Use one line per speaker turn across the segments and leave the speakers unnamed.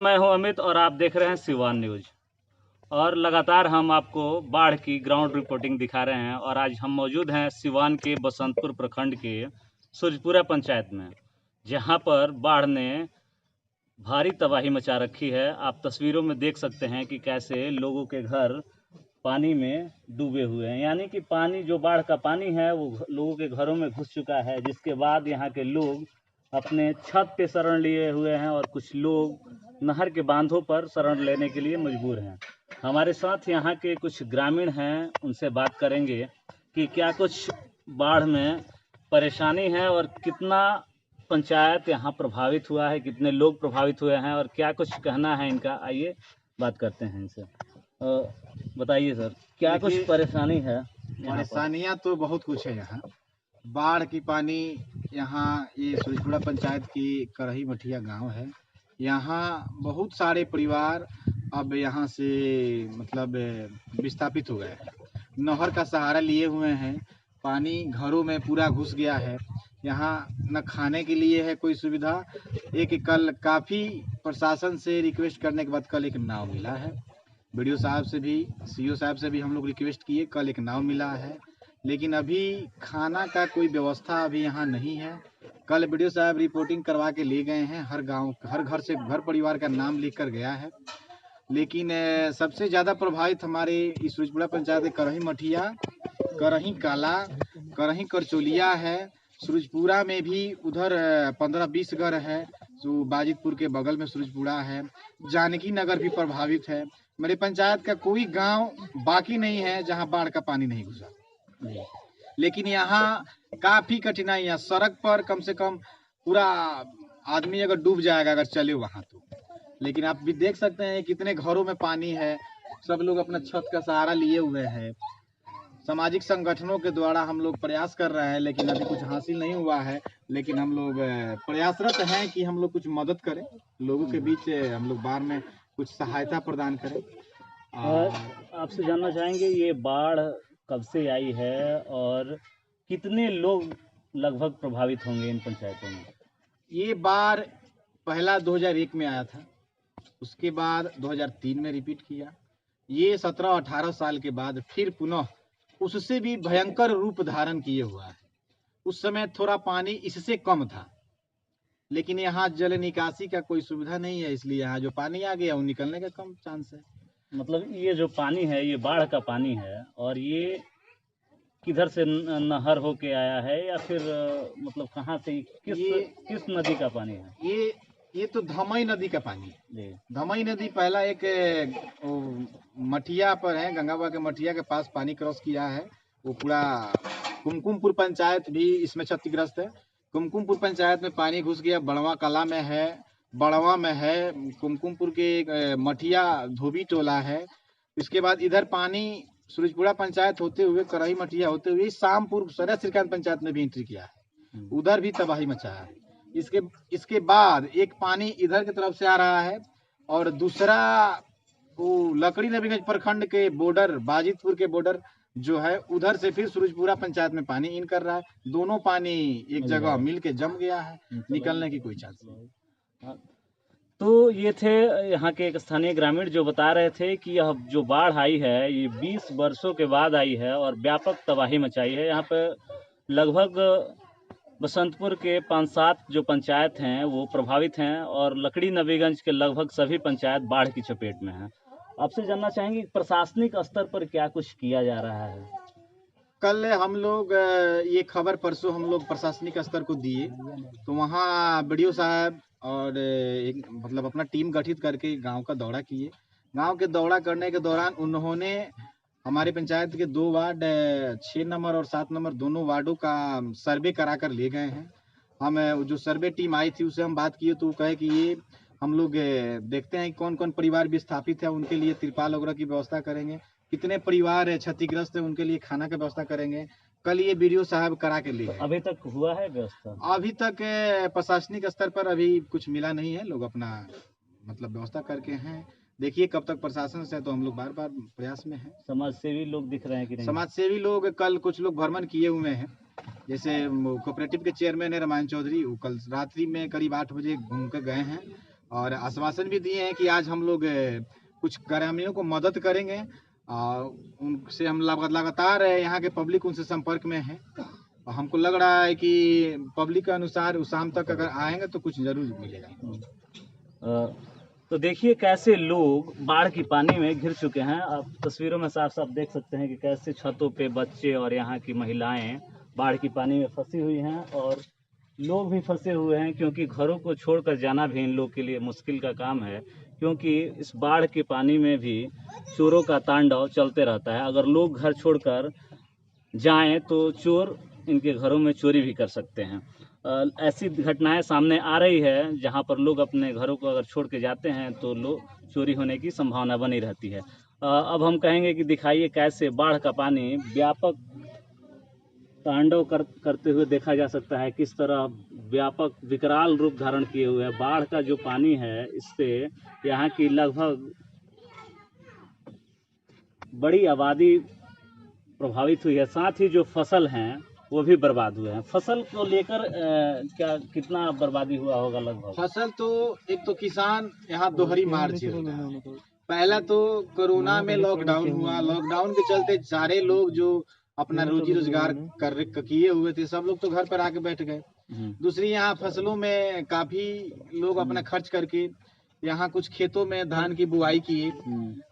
मैं हूं अमित और आप देख रहे हैं सिवान न्यूज़। और लगातार हम आपको बाढ़ की ग्राउंड रिपोर्टिंग दिखा रहे हैं और आज हम मौजूद हैं सिवान के बसंतपुर प्रखंड के सूरजपुरा पंचायत में, जहां पर बाढ़ ने भारी तबाही मचा रखी है। आप तस्वीरों में देख सकते हैं कि कैसे लोगों के घर पानी में डूबे हुए हैं, यानी कि पानी जो बाढ़ का पानी है वो लोगों के घरों में घुस चुका है, जिसके बाद यहाँ के लोग अपने छत पे शरण लिए हुए हैं और कुछ लोग नहर के बांधों पर शरण लेने के लिए मजबूर हैं। हमारे साथ यहाँ के कुछ ग्रामीण हैं, उनसे बात करेंगे कि क्या कुछ बाढ़ में परेशानी है और कितना पंचायत यहाँ प्रभावित हुआ है, कितने लोग प्रभावित हुए हैं और क्या कुछ कहना है इनका। आइए बात करते हैं इनसे। बताइए सर, क्या कुछ परेशानी है?
परेशानियाँ तो बहुत कुछ है यहाँ। बाढ़ की पानी यहाँ ये सूरजपुरा पंचायत की करही मठिया गांव है। यहाँ बहुत सारे परिवार अब यहाँ से मतलब विस्थापित हो गए हैं। नहर का सहारा लिए हुए हैं, पानी घरों में पूरा घुस गया है। यहाँ न खाने के लिए है कोई सुविधा। कल काफ़ी प्रशासन से रिक्वेस्ट करने के बाद कल एक नाव मिला है। बीडीओ साहब से भी, सीओ साहब से भी हम लोग रिक्वेस्ट किए, कल एक नाव मिला है, लेकिन अभी खाना का कोई व्यवस्था अभी यहाँ नहीं है। कल बीडीओ साहब रिपोर्टिंग करवा के ले गए हैं, हर गांव हर घर से घर परिवार का नाम लिख कर गया है। लेकिन सबसे ज़्यादा प्रभावित हमारे इस सूरजपुरा पंचायत करही मठिया, करही काला, करही करचोलिया है। सूरजपुरा में भी उधर 15-20 घर है, जो बाजितपुर के बगल में सूरजपुरा है। जानकी नगर भी प्रभावित है। मेरे पंचायत का कोई गांव बाकी नहीं है जहां बाढ़ का पानी नहीं घुसा। लेकिन यहाँ काफी कठिनाइयाँ, सड़क पर कम से कम पूरा आदमी अगर डूब जाएगा अगर चले वहां तो। लेकिन आप भी देख सकते हैं कितने घरों में पानी है, सब लोग अपना छत का सहारा लिए हुए हैं। सामाजिक संगठनों के द्वारा हम लोग प्रयास कर रहे हैं, लेकिन अभी कुछ हासिल नहीं हुआ है। लेकिन हम लोग प्रयासरत हैं कि हम लोग कुछ मदद करें, लोगों के बीच हम लोग बाढ़ में कुछ सहायता प्रदान करें।
और आपसे जानना चाहेंगे ये बाढ़ कब से आई है और कितने लोग लगभग प्रभावित होंगे इन पंचायतों में?
ये बाढ़ पहला 2001 में आया था, उसके बाद 2003 में रिपीट किया। ये 17-18 साल के बाद फिर पुनः उससे भी भयंकर रूप धारण किए हुआ है। उस समय थोड़ा पानी इससे कम था, लेकिन यहाँ जल निकासी का कोई सुविधा नहीं है, इसलिए यहाँ जो पानी आ गया वो निकलने का कम चांस है।
मतलब ये जो पानी है ये बाढ़ का पानी है और ये किधर से नहर होके आया है या फिर मतलब कहाँ से, किस नदी का पानी है?
ये तो धमई नदी का पानी है। धमई नदी पहला एक मठिया पर है, गंगाबा के मठिया के पास पानी क्रॉस किया है। वो पूरा कुमकुमपुर पंचायत भी इसमें क्षतिग्रस्त है। कुमकुमपुर पंचायत में पानी घुस गया, बड़वा कला में है, बड़वा में है, कुमकुमपुर के मठिया धोबी टोला है। इसके बाद इधर पानी सूरजपुरा पंचायत होते हुए करही मठिया होते हुए शामपुर सरया श्रीकांत पंचायत में भी एंट्री किया है, उधर भी तबाही मचा है। इसके बाद एक पानी इधर की तरफ से आ रहा है और दूसरा वो लकड़ी नबीगंज प्रखंड के बॉर्डर, बाजितपुर के बॉर्डर जो है, उधर से फिर सूरजपुरा पंचायत में पानी इन कर रहा है। दोनों पानी एक जगह मिल के जम गया है, निकलने की कोई चांस नहीं।
तो ये थे यहाँ के एक स्थानीय ग्रामीण जो बता रहे थे कि यह जो बाढ़ आई है ये 20 वर्षों के बाद आई है और व्यापक तबाही मचाई है। यहाँ पे लगभग बसंतपुर के 5-7 जो पंचायत हैं वो प्रभावित हैं और लकड़ी नबीगंज के लगभग सभी पंचायत बाढ़ की चपेट में हैं। आपसे जानना चाहेंगे प्रशासनिक स्तर पर क्या कुछ किया जा रहा है?
कल हम लोग ये खबर परसों हम लोग प्रशासनिक स्तर को दिए, तो वहाँ बीडीओ साहब और एक मतलब अपना टीम गठित करके गांव का दौरा किए। गांव के दौरा करने के दौरान उन्होंने हमारे पंचायत के 2 वार्ड 6 नंबर और 7 नंबर दोनों वार्डों का सर्वे करा कर ले गए हैं। हम जो सर्वे टीम आई थी उससे हम बात किए तो वो कहे कि ये हम लोग देखते हैं कौन कौन परिवार विस्थापित है, उनके लिए तिरपाल वगैरह की व्यवस्था करेंगे, कितने परिवार क्षतिग्रस्त है उनके लिए खाना का व्यवस्था करेंगे। कल ये बीडीओ साहब करा के लिए।
अभी तक हुआ है व्यवस्था?
अभी तक प्रशासनिक स्तर पर अभी कुछ मिला नहीं है, लोग अपना मतलब व्यवस्था करके हैं। देखिए कब तक प्रशासन से, तो हम लोग बार बार प्रयास में हैं।
समाज सेवी लोग दिख रहे हैं कि नहीं?
समाज सेवी लोग कल कुछ लोग भ्रमण किए हुए हैं, जैसे कोऑपरेटिव के चेयरमैन है रामायण चौधरी, वो कल रात्रि में करीब 8 बजे घूम कर गए हैं। और आश्वासन भी दिए हैं कि आज हम लोग कुछ ग्रामीणों को मदद करेंगे। उनसे हम लगातार यहाँ के पब्लिक उनसे संपर्क में है और हमको लग रहा है कि पब्लिक के अनुसार शाम तक अगर आएंगे तो कुछ जरूर मिलेगा।
तो देखिए कैसे लोग बाढ़ की पानी में घिर चुके हैं। आप तस्वीरों में साफ साफ देख सकते हैं कि कैसे छतों पे बच्चे और यहाँ की महिलाएं बाढ़ की पानी में फंसी हुई हैं और लोग भी फंसे हुए हैं, क्योंकि घरों को छोड़कर जाना भी इन लोग के लिए मुश्किल का काम है, क्योंकि इस बाढ़ के पानी में भी चोरों का तांडव चलते रहता है। अगर लोग घर छोड़कर जाएं तो चोर इनके घरों में चोरी भी कर सकते हैं। ऐसी घटनाएं सामने आ रही है जहां पर लोग अपने घरों को अगर छोड़ के जाते हैं तो लोग चोरी होने की संभावना बनी रहती है। अब हम कहेंगे कि दिखाइए कैसे बाढ़ का पानी व्यापक तांडव करते हुए देखा जा सकता है, किस तरह व्यापक विकराल रूप धारण किए हुए है। बाढ़ का जो पानी है इससे यहाँ की लगभग बड़ी आबादी प्रभावित हुई है, साथ ही जो फसल हैं वो भी बर्बाद हुए हैं। फसल को लेकर क्या कितना बर्बादी हुआ होगा लगभग?
फसल तो एक तो किसान यहाँ दोहरी मार झेल रहा है। पहला तो कोरोना में लॉकडाउन हुआ, लॉकडाउन के चलते सारे लोग जो अपना रोजी रोजगार किए हुए थे सब लोग तो घर पर आके बैठ गए। दूसरी यहाँ फसलों में काफी लोग अपना खर्च करके यहाँ कुछ खेतों में धान की बुआई किए,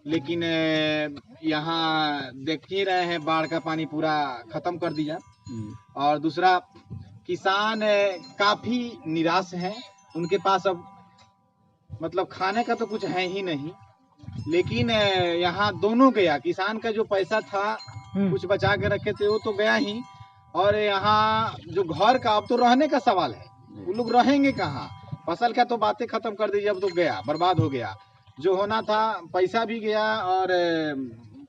लेकिन यहाँ देख ही रहे हैं बाढ़ का पानी पूरा खत्म कर दिया। और दूसरा किसान काफी निराश हैं, उनके पास अब मतलब खाने का तो कुछ है ही नहीं। लेकिन यहाँ दोनों गया, किसान का जो पैसा था कुछ बचा के रखे थे वो तो गया ही, और यहाँ जो घर का अब तो रहने का सवाल है, वो लोग रहेंगे कहाँ? फसल का तो बातें खत्म कर दीजिए, अब तो गया, बर्बाद हो गया। जो होना था पैसा भी गया और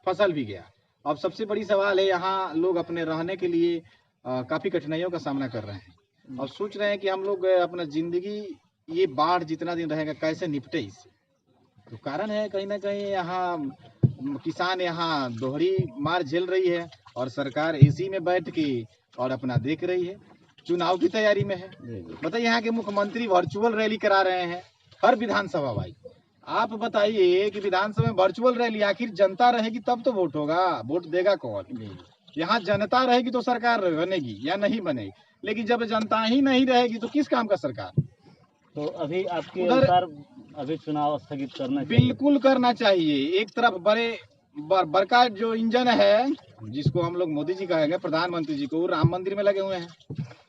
फसल भी गया। अब सबसे बड़ी सवाल है यहाँ लोग अपने रहने के लिए काफी कठिनाइयों का सामना कर रहे हैं और सोच रहे हैं कि हम लोग अपना जिंदगी ये बाढ़ जितना दिन रहेगा कैसे निपटे इससे। तो कारण है कहीं ना कहीं यहाँ किसान यहाँ दोहरी मार झेल रही है और सरकार एसी में बैठ के और अपना देख रही है, चुनाव की तैयारी में है। बताइए यहाँ के मुख्यमंत्री वर्चुअल रैली करा रहे हैं हर विधानसभा। भाई आप बताइए कि विधानसभा में वर्चुअल रैली, आखिर जनता रहेगी तब तो वोट होगा, वोट देगा कौन? यहाँ जनता रहेगी तो सरकार बनेगी या नहीं बनेगी, लेकिन जब जनता ही नहीं रहेगी तो किस काम का सरकार?
तो अभी आपके अनुसार अभी चुनाव स्थगित करना चाहिए?
बिल्कुल करना चाहिए। एक तरफ बड़का जो इंजन है जिसको हम लोग मोदी जी कहेंगे, प्रधानमंत्री जी को, राम मंदिर में लगे हुए हैं,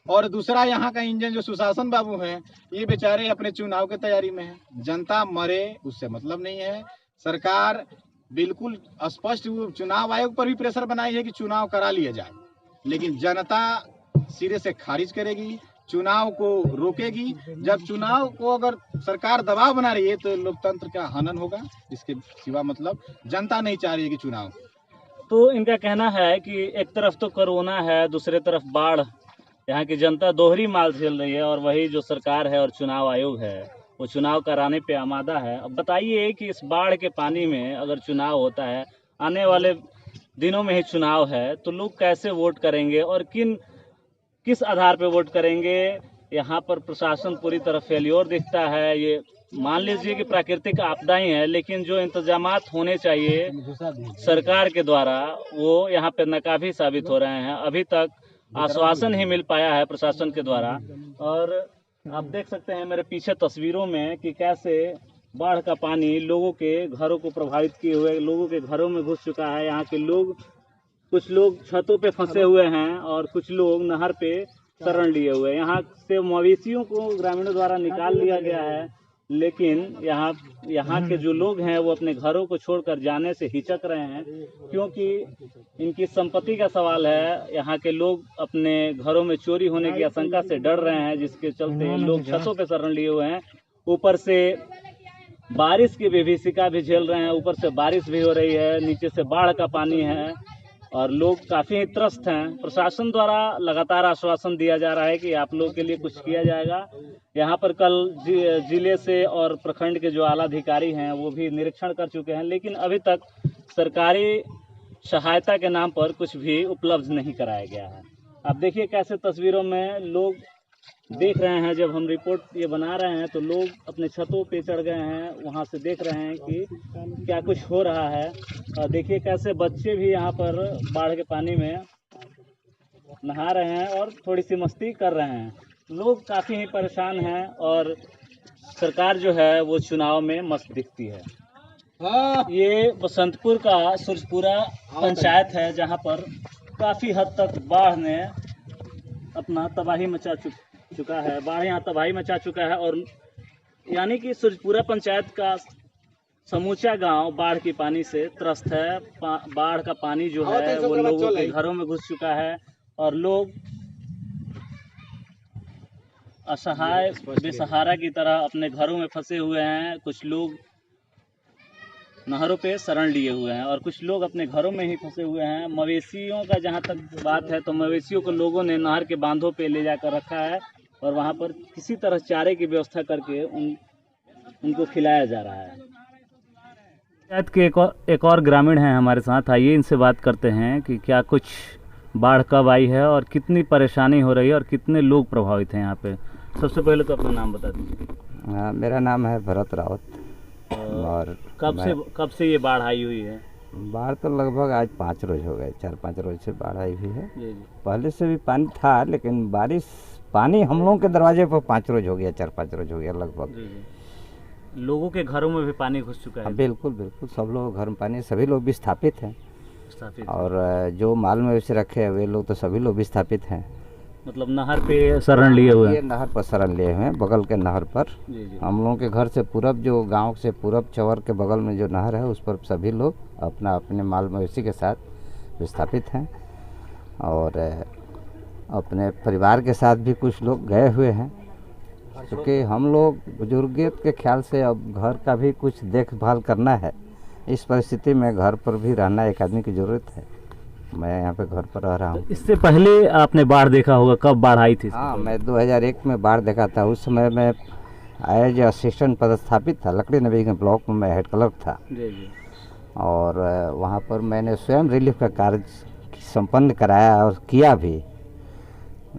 और दूसरा यहाँ का इंजन जो सुशासन बाबू हैं, ये बेचारे अपने चुनाव की तैयारी में है। जनता मरे उससे मतलब नहीं है। सरकार बिल्कुल स्पष्ट चुनाव आयोग पर भी प्रेशर बनाई है कि चुनाव करा लिया जाए, लेकिन जनता सिरे से खारिज करेगी, चुनाव को रोकेगी। जब चुनाव को अगर सरकार दबाव बना रही है तो लोकतंत्र का हनन होगा, इसके सिवा मतलब जनता नहीं चाह रही है कि चुनाव।
तो इनका कहना है कि एक तरफ तो कोरोना है, दूसरे तरफ बाढ़, यहाँ की जनता दोहरी मार झेल रही है, और वही जो सरकार है और चुनाव आयोग है वो चुनाव कराने पे आमादा है। अब बताइए कि इस बाढ़ के पानी में अगर चुनाव होता है, आने वाले दिनों में ही चुनाव है, तो लोग कैसे वोट करेंगे और किस आधार पे वोट करेंगे? यहाँ पर प्रशासन पूरी तरह फेल्योर दिखता है। ये मान लीजिए कि प्राकृतिक आपदाएं हैं, लेकिन जो इंतजामात होने चाहिए सरकार के द्वारा वो यहाँ पे नाकाफी साबित हो रहे हैं। अभी तक आश्वासन ही मिल पाया है प्रशासन के द्वारा। और आप देख सकते हैं मेरे पीछे तस्वीरों में कि कैसे बाढ़ का पानी लोगों के घरों को प्रभावित किए हुए, लोगों के घरों में घुस चुका है। यहाँ के लोग, कुछ लोग छतों पे फंसे हुए हैं और कुछ लोग नहर पे शरण लिए हुए हैं। यहाँ से मवेशियों को ग्रामीणों द्वारा निकाल लिया गया है, लेकिन यहाँ के जो लोग हैं वो अपने घरों को छोड़कर जाने से हिचक रहे हैं, क्योंकि इनकी संपत्ति का सवाल है। यहाँ के लोग अपने घरों में चोरी होने की आशंका से डर रहे हैं, जिसके चलते लोग छतों पे शरण लिए हुए हैं। ऊपर से बारिश की विभीषिका भी झेल रहे हैं, ऊपर से बारिश भी हो रही है, नीचे से बाढ़ का पानी है और लोग काफ़ी त्रस्त हैं। प्रशासन द्वारा लगातार आश्वासन दिया जा रहा है कि आप लोगों के लिए कुछ किया जाएगा। यहाँ पर कल जिले से और प्रखंड के जो आला अधिकारी हैं वो भी निरीक्षण कर चुके हैं, लेकिन अभी तक सरकारी सहायता के नाम पर कुछ भी उपलब्ध नहीं कराया गया है। आप देखिए कैसे तस्वीरों में लोग देख रहे हैं, जब हम रिपोर्ट ये बना रहे हैं तो लोग अपने छतों पे चढ़ गए हैं, वहाँ से देख रहे हैं कि क्या कुछ हो रहा है। और देखिए कैसे बच्चे भी यहाँ पर बाढ़ के पानी में नहा रहे हैं और थोड़ी सी मस्ती कर रहे हैं। लोग काफ़ी ही परेशान हैं और सरकार जो है वो चुनाव में मस्त दिखती है। ये बसंतपुर का सूरजपुरा पंचायत है, जहाँ पर काफ़ी हद तक बाढ़ ने अपना तबाही मचा चुका है। बाढ़ यहाँ तबाही मचा चुका है और यानी कि सूरजपुरा पंचायत का समूचा गांव बाढ़ की पानी से त्रस्त है। बाढ़ का पानी जो है वो लोगों के घरों में घुस चुका है और लोग असहाय बेसहारा की तरह अपने घरों में फंसे हुए हैं। कुछ लोग नहरों पे शरण लिए हुए हैं और कुछ लोग अपने घरों में ही फंसे हुए हैं। मवेशियों का जहाँ तक बात है तो मवेशियों को लोगों ने नहर के बांधों पे ले जाकर रखा है और वहाँ पर किसी तरह चारे की व्यवस्था करके उनको खिलाया जा रहा है। पंचायत के एक और ग्रामीण हैं हमारे साथ, आइए इनसे बात करते हैं कि क्या कुछ बाढ़ कब आई है और कितनी परेशानी हो रही है और कितने लोग प्रभावित हैं यहाँ पे। सबसे पहले तो अपना नाम बता दीजिए।
मेरा नाम है भरत रावत। और
कब से ये बाढ़ आई हुई है?
बाढ़ तो लगभग आज 5 रोज हो गए, 4-5 रोज से बाढ़ आई हुई है।
जी।
पहले से भी पानी था, लेकिन पानी हम लोगों के दरवाजे पर 5 रोज हो गया, 4-5 रोज हो गया लगभग।
जी। लोगों के घरों में भी पानी घुस चुका है?
बिल्कुल बिल्कुल, सब लोग घर में पानी, सभी लोग विस्थापित हैं। और जो माल मवेशी रखे हैं वे लोग तो सभी लोग विस्थापित हैं।
मतलब नहर पे शरण लिए हुए हैं?
नहर पर शरण लिए हुए हैं, बगल के नहर पर।
जी।
हम लोगों के घर से पूरब, जो गांव से पूरब चवर के बगल में जो नहर है उस पर सभी लोग अपने माल मवेशी के साथ विस्थापित हैं। और अपने परिवार के साथ भी कुछ लोग गए हुए हैं, क्योंकि हम लोग बुजुर्गियत के ख्याल से अब घर का भी कुछ देखभाल करना है। इस परिस्थिति में घर पर भी रहना एक आदमी की ज़रूरत है। मैं यहाँ पे घर पर रह रहा हूँ।
इससे पहले आपने बाढ़ देखा होगा, कब बाढ़ आई थी?
हाँ, मैं 2001 में बाढ़ देखा था। उस समय मैं एज असिस्टेंट पदस्थापित था, लकड़ी नबी के ब्लॉक में मैं हेड क्लर्क था।
जी।
और वहाँ पर मैंने स्वयं रिलीफ का कार्य संपन्न कराया और किया भी।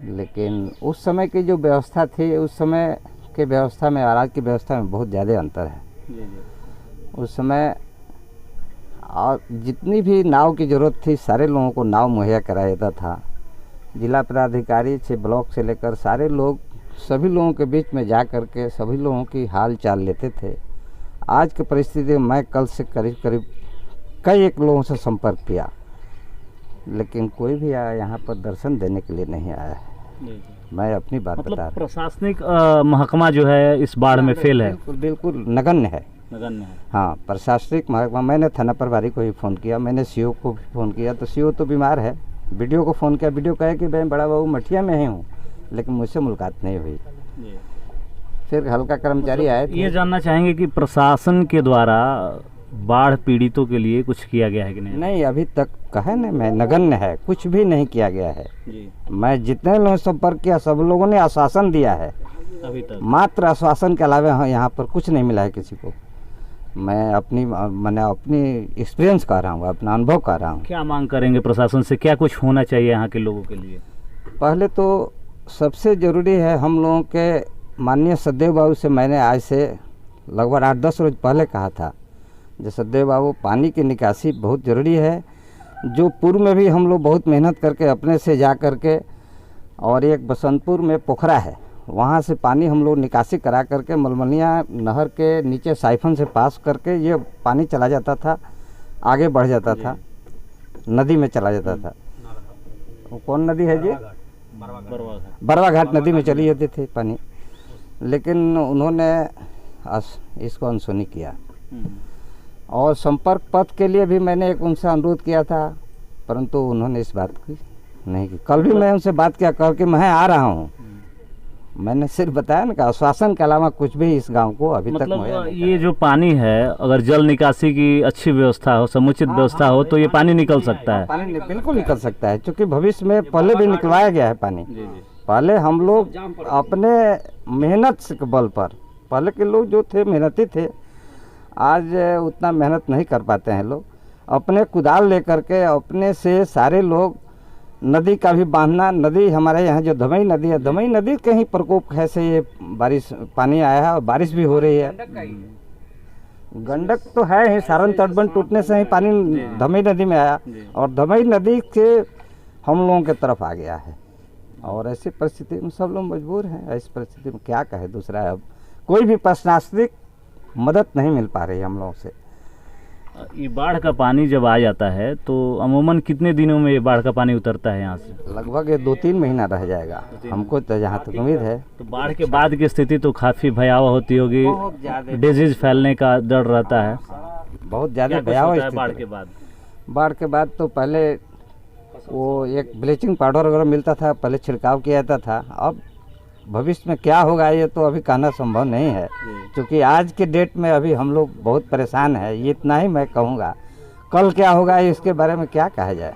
लेकिन उस समय की जो व्यवस्था थी, उस समय के व्यवस्था में और आज की व्यवस्था में बहुत ज़्यादा अंतर है।
जी।
उस समय और जितनी भी नाव की ज़रूरत थी सारे लोगों को नाव मुहैया कराया जाता था। जिला पदाधिकारी से ब्लॉक से लेकर सारे लोग सभी लोगों के बीच में जा कर के सभी लोगों की हाल चाल लेते थे। आज की परिस्थिति में मैं कल से करीब कई एक लोगों से संपर्क किया, लेकिन कोई भी यहाँ पर दर्शन देने के लिए नहीं आया है। मैं अपनी बात बता रहा हूँ।
प्रशासनिक महकमा जो है इस बाढ़ में फेल है?
बिल्कुल नगण्य है। हाँ, प्रशासनिक महकमा। मैंने थाना प्रभारी को भी फ़ोन किया, मैंने सीओ को भी फ़ोन किया, तो सीओ तो बीमार है। वीडियो को फ़ोन किया, वीडियो कहे कि मैं बड़ा बाबू मठिया में ही हूँ, लेकिन मुझसे मुलाकात नहीं हुई। फिर हल्का कर्मचारी आए थे।
ये जानना चाहेंगे कि प्रशासन के द्वारा बाढ़ पीड़ितों के लिए कुछ किया गया है कि नहीं?
नहीं, अभी तक कहे न, मैं नगण्य है, कुछ भी नहीं किया गया है।
जी।
मैं जितने लोगों से संपर्क किया सब लोगों ने आश्वासन दिया है,
अभी तक
मात्र आश्वासन के अलावा यहाँ पर कुछ नहीं मिला है किसी को। मैंने अपनी एक्सपीरियंस कर रहा हूँ, अपना अनुभव कर रहा हूँ।
क्या मांग करेंगे प्रशासन से, क्या कुछ होना चाहिए यहाँ के लोगों के लिए?
पहले तो सबसे ज़रूरी है, हम लोगों के माननीय सदैव बाबू से मैंने आज से लगभग 8-10 रोज पहले कहा था, जो सदैव बाबू पानी की निकासी बहुत ज़रूरी है। जो पूर्व में भी हम लोग बहुत मेहनत करके अपने से जा करके, और एक बसंतपुर में पोखरा है, वहाँ से पानी हम लोग निकासी करा करके मलमलिया नहर के नीचे साइफन से पास करके ये पानी चला जाता था, आगे बढ़ जाता था, नदी में चला जाता था। वो कौन नदी है जी? बरवा घाट नदी में चली जाती थी पानी। लेकिन उन्होंने इसको अनसुनी किया। और संपर्क पथ के लिए भी मैंने एक उनसे अनुरोध किया था, परंतु उन्होंने इस बात की नहीं की। कल भी मैं उनसे बात किया, कह के मैं आ रहा हूँ। मैंने सिर्फ बताया ना कि आश्वासन के अलावा कुछ भी इस गांव को अभी तक
मतलब ये जो पानी है, अगर जल निकासी की अच्छी व्यवस्था हो, समुचित व्यवस्था हो, तो ये पानी निकल सकता है।
पानी बिल्कुल निकल सकता है, क्योंकि भविष्य में पहले भी निकलवाया गया है पानी। पहले हम लोग अपने मेहनत के बल पर, पहले के लोग जो थे मेहनती थे, आज उतना मेहनत नहीं कर पाते हैं लोग। अपने कुदाल लेकर के अपने से सारे लोग नदी का भी बांधना, नदी हमारे यहाँ जो धमई नदी है, धमई नदी के ही प्रकोप है से ये बारिश पानी आया है और बारिश भी हो रही है। गंडक तो है ही, सारण तटबंध टूटने से ही पानी धमई नदी में आया और धमई नदी के हम लोगों के तरफ आ गया है। और ऐसी परिस्थिति में सब लोग मजबूर हैं। ऐसी परिस्थिति में क्या कहे दूसरा है, अब कोई भी प्रशासनिक मदद नहीं मिल पा रही हम लोगों से।
ये बाढ़ का पानी जब आ जाता है तो अमूमन कितने दिनों में ये बाढ़ का पानी उतरता है यहाँ से?
लगभग 2-3 महीना रह जाएगा हमको तो जहाँ तक उम्मीद है।
तो बाढ़ के बाद की स्थिति तो काफ़ी भयावह होती होगी, डिजीज फैलने का डर रहता है।
बहुत ज़्यादा भयावह
बाढ़ के बाद?
बाढ़ के बाद तो पहले वो एक ब्लीचिंग पाउडर वगैरह मिलता था, पहले छिड़काव किया जाता था। अब भविष्य में क्या होगा ये तो अभी कहना संभव नहीं है, क्योंकि आज के डेट में अभी हम लोग बहुत परेशान हैं। ये इतना ही मैं कहूँगा, कल क्या होगा इसके बारे में क्या कहा जाए।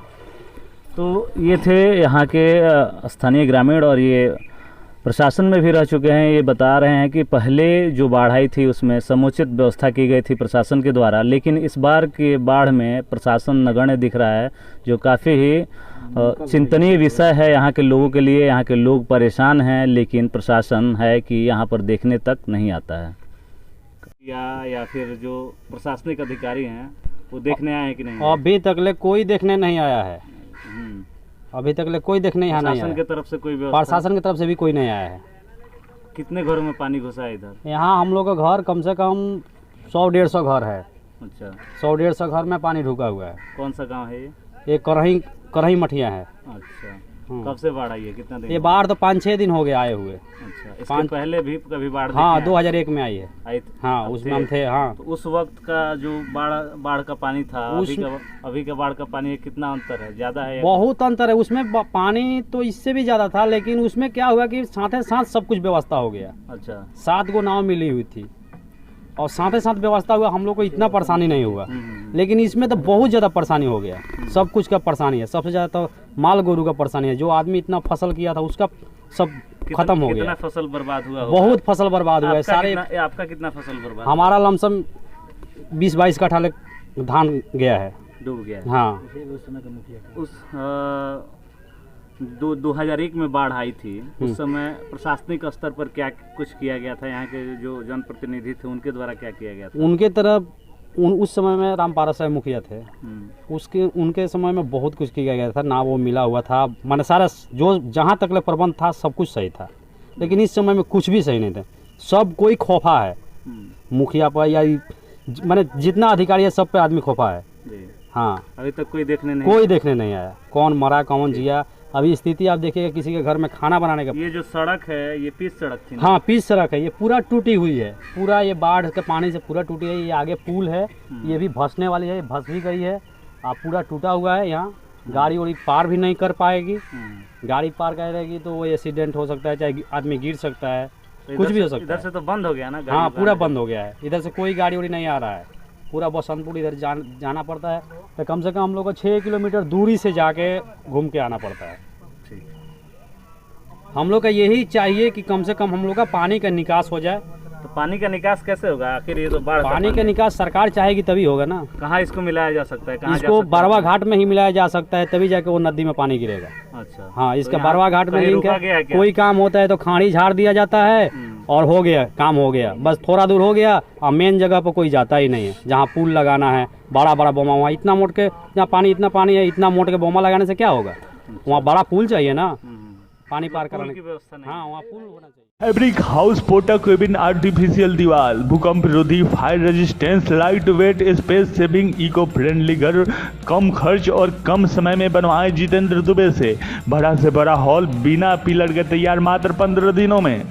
तो ये थे यहाँ के स्थानीय ग्रामीण और ये प्रशासन में भी रह चुके हैं। ये बता रहे हैं कि पहले जो बाढ़ आई थी उसमें समुचित व्यवस्था की गई थी प्रशासन के द्वारा, लेकिन इस बार की बाढ़ में प्रशासन नगण्य दिख रहा है, जो काफ़ी ही चिंतनीय विषय है यहाँ के लोगों के लिए। यहाँ के लोग परेशान हैं, लेकिन प्रशासन है कि यहाँ पर देखने तक नहीं आता है। या फिर जो प्रशासनिक अधिकारी हैं वो देखने आए हैं कि नहीं?
अभी तक कोई देखने नहीं आया है। अभी तक कोई देखने यहाँ नहीं आया।
प्रशासन की तरफ से कोई व्यवस्था?
प्रशासन की तरफ से भी कोई नहीं आया है।
कितने घरों में पानी घुसा है इधर?
यहाँ हम लोग का घर कम से कम 100-150 घर है।
अच्छा,
100-150 घर में पानी ढुका हुआ है।
कौन सा गांव है ये?
ये करही मठिया है।
अच्छा, कब से बाढ़ आई है? कितना दिन?
ये बाढ़ तो 5-6 दिन हो गए आए हुए।
अच्छा, इसके पहले भी कभी बाढ़?
हाँ, 2001 में आई है। हाँ,
अब
उसमें हम थे। हाँ,
तो उस वक्त का जो बाढ़ का पानी था, अभी का बाढ़ का पानी कितना अंतर है? ज्यादा है?
बहुत अंतर है। उसमें पानी तो इससे भी ज्यादा था, लेकिन उसमें क्या हुआ कि साथ साथ सब कुछ व्यवस्था हो गया।
अच्छा,
7 गो नाव मिली हुई थी और साथ साथ व्यवस्था हुआ, हम लोग को इतना परेशानी नहीं हुआ। लेकिन इसमें तो बहुत ज़्यादा परेशानी हो गया। सब कुछ का परेशानी है। सबसे ज़्यादा तो माल गोरू का परेशानी है। जो आदमी इतना फसल किया था उसका सब खत्म हो गया।
कितना फसल बर्बाद हुआ?
बहुत फसल बर्बाद हुआ है सारे।
आपका कितना फसल बर्बाद?
हमारा लमसम 20-22 कट्ठा धान गया है,
डूब गया है।
हाँ,
उस 2001 में बाढ़ आई थी, उस समय प्रशासनिक स्तर पर क्या कुछ किया गया था? यहाँ के जो जनप्रतिनिधि थे उनके द्वारा क्या किया गया था?
उनके तरफ उस समय में रामपारा साहब मुखिया थे। उनके समय में बहुत कुछ किया गया था ना, वो मिला हुआ था। माने सारा जो जहाँ तक प्रबंध था सब कुछ सही था, लेकिन इस समय में कुछ भी सही नहीं था। सब कोई खौफा है मुखिया पर, या माने जितना अधिकारी है सब पे आदमी खौफा है। हाँ,
अभी तक कोई देखने
नहीं आया। कौन मरा कौन जिया। अभी स्थिति आप देखिएगा, किसी के घर में खाना बनाने का।
ये जो सड़क है ये पिच सड़क थी?
हाँ, पिच सड़क है। ये पूरा टूटी हुई है, पूरा ये बाढ़ के पानी से पूरा टूटी है। ये आगे पुल है, ये भी धंसने वाली है, धंस भी गई है। पूरा टूटा हुआ है। यहाँ गाड़ी वाड़ी पार भी नहीं कर पाएगी। गाड़ी पार करेगी तो वो एक्सीडेंट हो सकता है, चाहे आदमी गिर सकता है, कुछ भी हो सकता है।
इधर से तो बंद हो गया ना?
हाँ, पूरा बंद हो गया है। इधर से कोई गाड़ी वाड़ी नहीं आ रहा है। पूरा बसंतपुर इधर जाना पड़ता है, तो कम से कम हम लोग को 6 किलोमीटर दूरी से जाके घूम के आना पड़ता है। हम लोग का यही चाहिए कि कम से कम हम लोग का पानी का निकास हो जाए।
तो पानी का निकास कैसे होगा? आखिर ये तो बाढ़
पानी का निकास सरकार चाहेगी तभी होगा ना।
कहाँ इसको मिलाया जा सकता है? कहाँ
इसको बरवा घाट में ही मिलाया जा सकता है, तभी जाके वो नदी में पानी गिरेगा।
अच्छा,
हाँ, इसका बरवा घाट में लिंक है। कोई काम होता है तो खाड़ी झाड़ दिया जाता है और हो गया, काम हो गया। बस थोड़ा दूर हो गया और मेन जगह पर कोई जाता ही नहीं है, जहाँ पुल लगाना है। बड़ा बड़ा बोमा, वहाँ इतना मोट के, जहाँ पानी इतना पानी है, इतना मोट के बोमा लगाने से क्या होगा? वहाँ बड़ा पुल चाहिए ना, पानी पार कराने की व्यवस्था नहीं। हाँ, वहाँ पुल होना चाहिए।
Fabric house porta cabin artificial दीवार, भूकंप विरोधी, fire resistance, light weight, space saving, eco friendly घर, कम खर्च और कम समय में बनवाए जितेंद्र दुबे से। बड़ा से बड़ा हॉल बिना पिलर के तैयार मात्र 15 दिनों में।